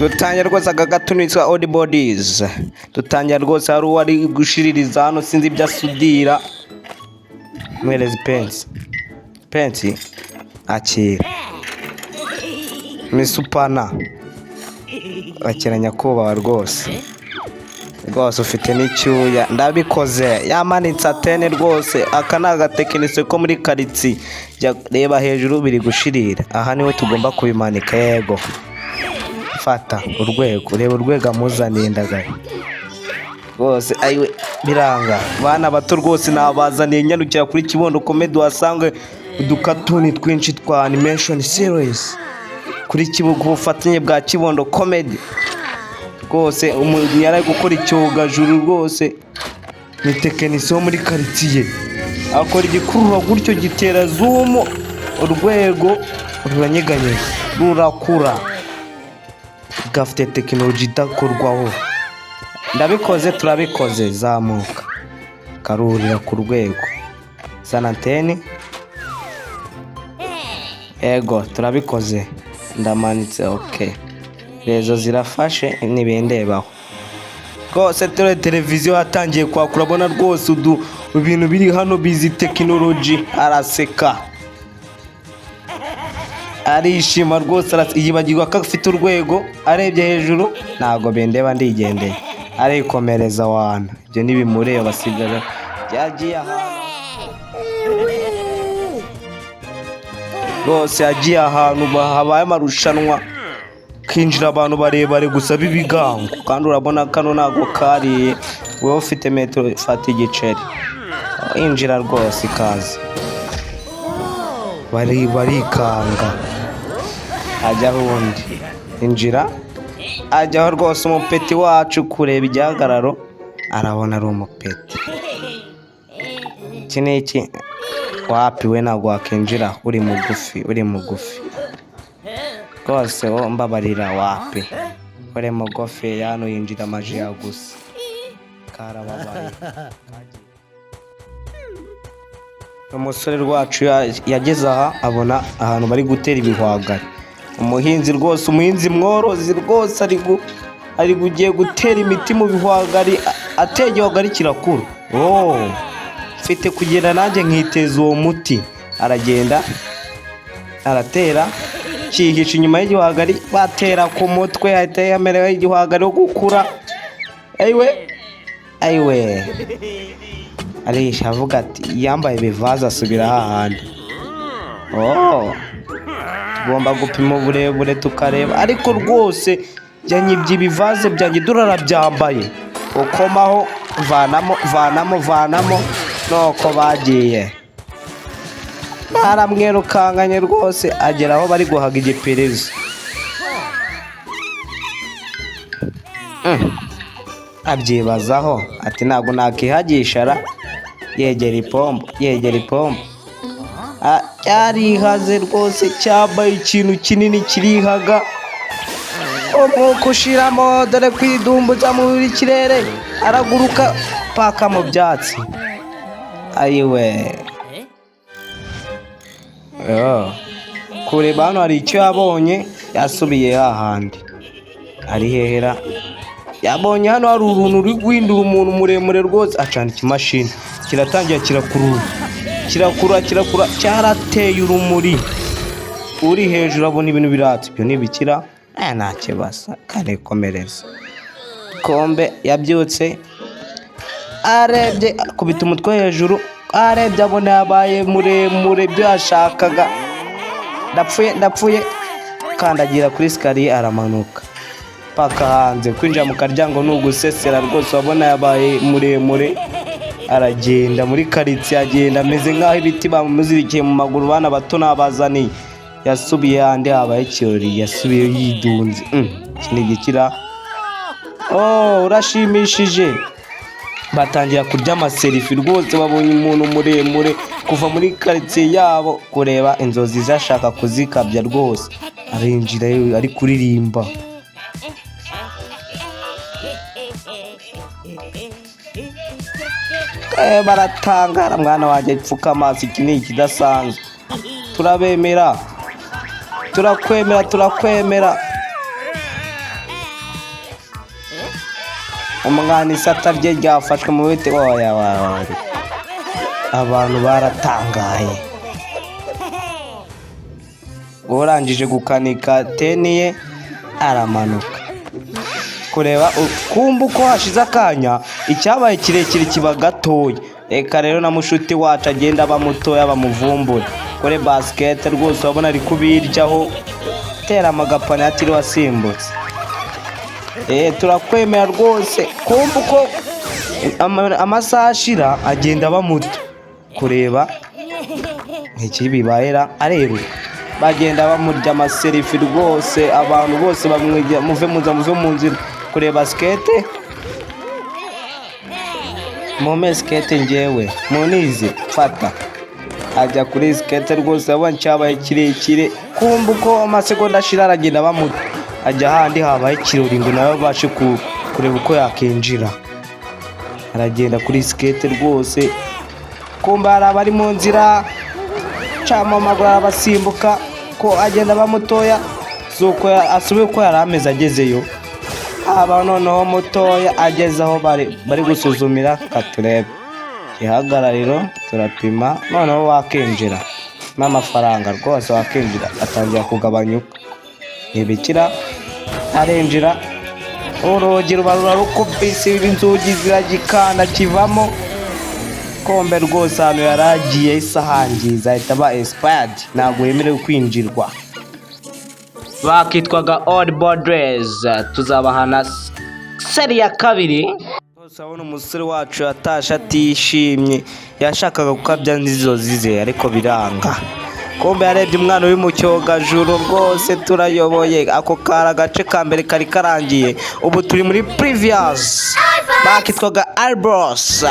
dutangira rwose aka gatunitwa Odd Bodies. Dutangira rwose hari uwari gushiririza hano sinzi ibyo asudira. Mwerezi pensi akira misupana akiranya kubaha rwose ufite n'icyuya ndabikoze yamanitse atene rwose aka ni agatekinisiye ko muri karitsiye reba hejuru biri gushirira aha niwe tugomba kubimanika yego fata urwego reba urwego amuzaniye ndagara rwose ayiwe biranga bana bato rwose nabazaniye nyarukira kuri Kibondo Comedy wasange udukatuni twinshi twa animation series kuri Kibuga ubufatanye bwa Kibondo Comedy rwose umuntu yari gukora icyogajuru rwose ni tekinisiye muri karitsiye akora igikurura gutyo gitera zoom urwego ruranyeganye rurakura gafite tekinoloji idakorwaho ndabikoze turabikoze zamuka karurira ku rwego sanateni ego turabikoze ndamanitse okay rezo zirafashe nibindebaho rwose televiziyo yatangiye kwakura bona rwose ibintu biri hano bizi tekinoloji araseka arishima rwose yibagirwa ko afite urwego arebye hejuru ntago bendeba ndigendeye arikomereza wana ibyo nibimureba basigara yagiye rwose yagiye ahantu habaye amarushanwa kinjira abantu barebare gusa bibigango kandi urabona kano nago kariye wowe ufite metero fata igiceri injira rwose ikaze barikanga ajyaho undi injira ajyaho rwose umupeti wacu kureba igihagararo arabona ari umupeti iki niki wapi we ntabwo wakinjira uri mugufi rwose wo mbabarira wapi uri mugufi yano yinjira amaji ya gusa karababaye umusore rwacu yageze aha abona ahantu bari gutera ibihwagari umuhinzi mworozi rwose ari gugiye gutera imiti mu bihwagari ateye igihwagari kirakura mfite kugenda nanjye nkiteza uwo muti aragenda aratera cyihisha inyuma y'igihwagari batera ku mutwe ahita yamerewe igihwagari wo gukura ayiwe arisha avuga ati yambaye ibivaza asubira hahandi tugomba gupima uburebure tukareba ariko rwose byanyibye ibivaze byanjye durara byambaye ukomaho vanamo nuko bagiye baramwirukanganye rwose agera aho bari guhaga igiperereza abyibazaho ati ntabwo nakihagishara yegera ipombo cyarihaze rwose cyabaye ikintu kinini kirihaga umwuka ushiramo dore kwidumbuza muri kirere araguruka paka mu byatsi ayiwe kureba hano hari icyo yabonye yasubiye hahandi ari hehera yabonye hano hari uruntu ruri guhindura umuntu muremure rwose acana ikimashini kiratangira kirakura cyarateye urumuri uri hejuru abona ibintu biratse ibyo ntibikira nta kibazo karekomereza kombe yabyutse arebye akubita umutwe hejuru arebye abona yabaye muremure ibyo yashakaga ndapfuye kandagira kuri sikariye aramanuka paka hanze kwinjira mu karyango n'ugusesera rwose wabona yabaye muremure aragenda muri karitsiye agenda ameze nk'aho ibiti bamuzirikiye mu maguru bana bato n'abazaniye yasubiye handi habaye ikirori yasubiye yidunze ikindi gikira urashimishije batangira kurya amaserifi rwose babonye umuntu muremure kuva muri karitsiye yabo kureba inzozi zashaka kuzikabya rwose arinjira ari kuririmba baratangara mwana wanjye pfuka amaso iki ni ikidasanzwe turakwemera umwana isata rye ryafashwe mu biti. Oya abantu baratangaye. Urangije gukanika teni ye aramanuka kureba kumva uko hashize akanya icyabaye kirekire kiba gatoya. Reka rero na mushuti wacu agenda aba mutoya bamuvumbura kuri basket rwose wabona ari kubiryaho tera amagapana atiri wasimbutse. Turakwemera rwose. Kumva uko amasaha ashira agenda aba muto kureba iki bibayera arero bagenda bamurya amaserifi rwose. Abantu bose bamwigira muve mu nzira kureba skate mu skate njyewe munizi fata ajya kuri skate rwose abona cyabaye kirekire. Kumva uko amasegonda ashira aragenda bamuto ajya handi habaye ikirori ngo nawe bashe kureba uko yakinjira. Aragenda kuri skate rwose kumva hari abari mu nzira cyangwa amaguru arabasimbuka ko agenda bamutoya zuko asubiye uko yari ameze agezeyo. Aba noneho mutoya ageze aho bari gusuzumira katurebe ihagarariro turapima noneho wakinjira n'amafaranga rwose wakinjira atangira kugabanyuka. Ntibikira arinjira urugi ruba rurarukubise inzugi ziragikanda kivamo kombe rwose ahantu yaragiye isahangiza ahita aba expired ntabwo yemerewe kwinjirwa. Bakitwaga Old Borders. Tuzabahana seri ya kabiri. Urabona umusore wacu yatashe atishimye yashakaga gukabya n'inzozi ze ariko biranga. Kombe yarebye umwana uri mu cyogajuru rwose turayoboye. Ako kara agace ka mbere kari karangiye ubu turi muri previous. Bakitwaga Albros.